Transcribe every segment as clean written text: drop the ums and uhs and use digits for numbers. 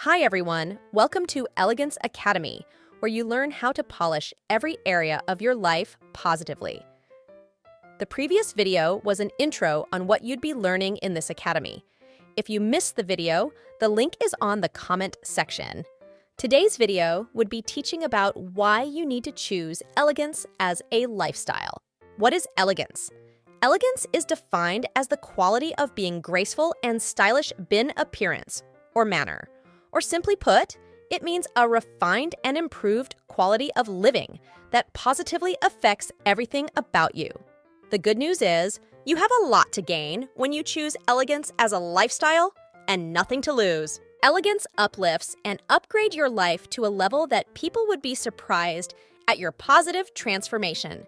Hi everyone, welcome to Elegance Academy, where you learn how to polish every area of your life positively. The previous video was an intro on what you'd be learning in this academy. If you missed the video, the link is on the comment section. Today's video would be teaching about why you need to choose elegance as a lifestyle. What is elegance? Elegance is defined as the quality of being graceful and stylish in appearance or manner. Or simply put, it means a refined and improved quality of living that positively affects everything about you. The good news is, you have a lot to gain when you choose elegance as a lifestyle and nothing to lose. Elegance uplifts and upgrade your life to a level that people would be surprised at your positive transformation.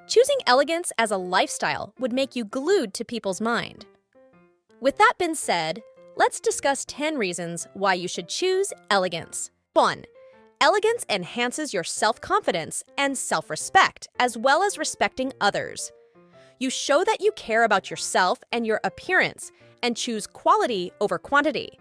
Choosing elegance as a lifestyle would make you glued to people's mind. With that being said, let's discuss 10 reasons why you should choose elegance. 1. Elegance enhances your self-confidence and self-respect, as well as respecting others. You show that you care about yourself and your appearance and choose quality over quantity.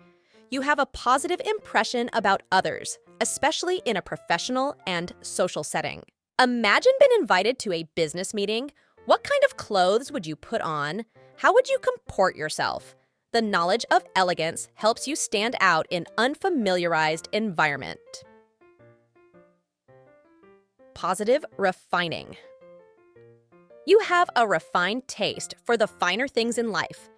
You have a positive impression about others, especially in a professional and social setting. Imagine being invited to a business meeting. What kind of clothes would you put on? How would you comport yourself? The knowledge of elegance helps you stand out in unfamiliarized environment. Positive refining. You have a refined taste for the finer things in life.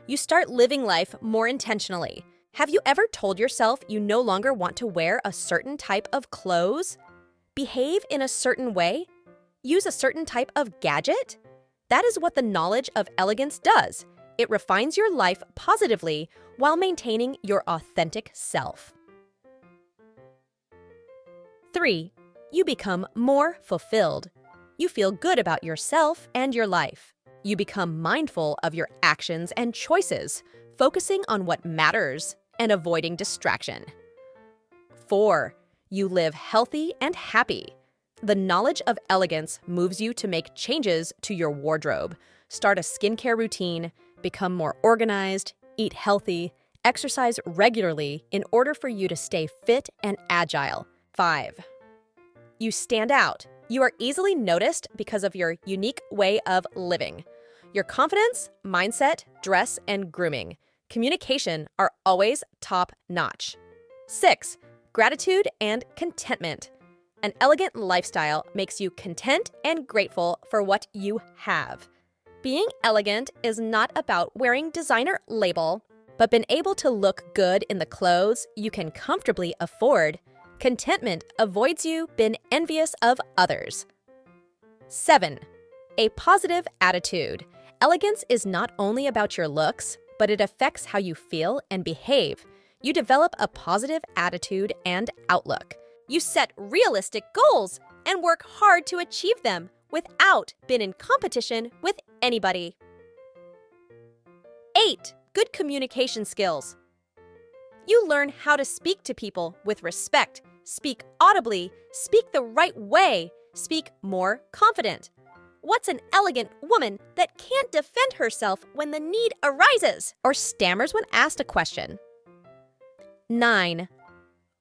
You start living life more intentionally. Have you ever told yourself you no longer want to wear a certain type of clothes? Behave in a certain way? Use a certain type of gadget? That is what the knowledge of elegance does. It refines your life positively while maintaining your authentic self. 3. You become more fulfilled. You feel good about yourself and your life. You become mindful of your actions and choices, focusing on what matters and avoiding distraction. 4. You live healthy and happy. The knowledge of elegance moves you to make changes to your wardrobe, start a skincare routine, become more organized, eat healthy, exercise regularly in order for you to stay fit and agile. 5. You stand out. You are easily noticed because of your unique way of living. Your confidence, mindset, dress, and grooming, communication are always top-notch. 6. Gratitude and contentment. An elegant lifestyle makes you content and grateful for what you have. Being elegant is not about wearing designer label, but being able to look good in the clothes you can comfortably afford. Contentment avoids you being envious of others. 7. A positive attitude. Elegance is not only about your looks, but it affects how you feel and behave. You develop a positive attitude and outlook. You set realistic goals and work hard to achieve them without being in competition with anybody. 8. Good communication skills. You learn how to speak to people with respect, speak audibly, speak the right way, speak more confident. What's an elegant woman that can't defend herself when the need arises or stammers when asked a question? 9.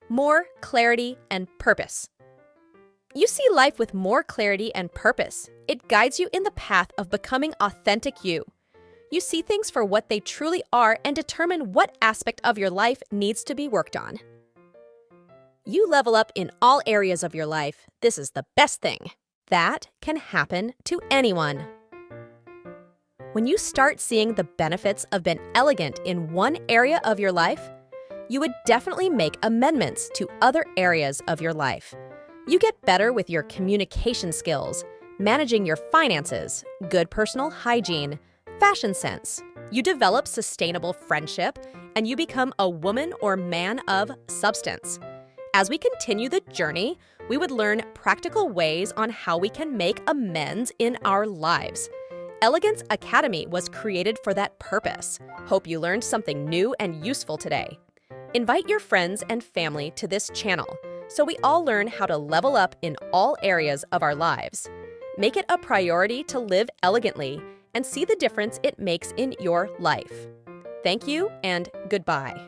More clarity and purpose. You see life with more clarity and purpose. It guides you in the path of becoming authentic you. You see things for what they truly are and determine what aspect of your life needs to be worked on. You level up in all areas of your life. This is the best thing. That can happen to anyone. When you start seeing the benefits of being elegant in one area of your life, you would definitely make amendments to other areas of your life. You get better with your communication skills, managing your finances, good personal hygiene, fashion sense. You develop sustainable friendship, and you become a woman or man of substance. As we continue the journey, we would learn practical ways on how we can make amends in our lives. Elegance Academy was created for that purpose. Hope you learned something new and useful today. Invite your friends and family to this channel so we all learn how to level up in all areas of our lives. Make it a priority to live elegantly and see the difference it makes in your life. Thank you and goodbye.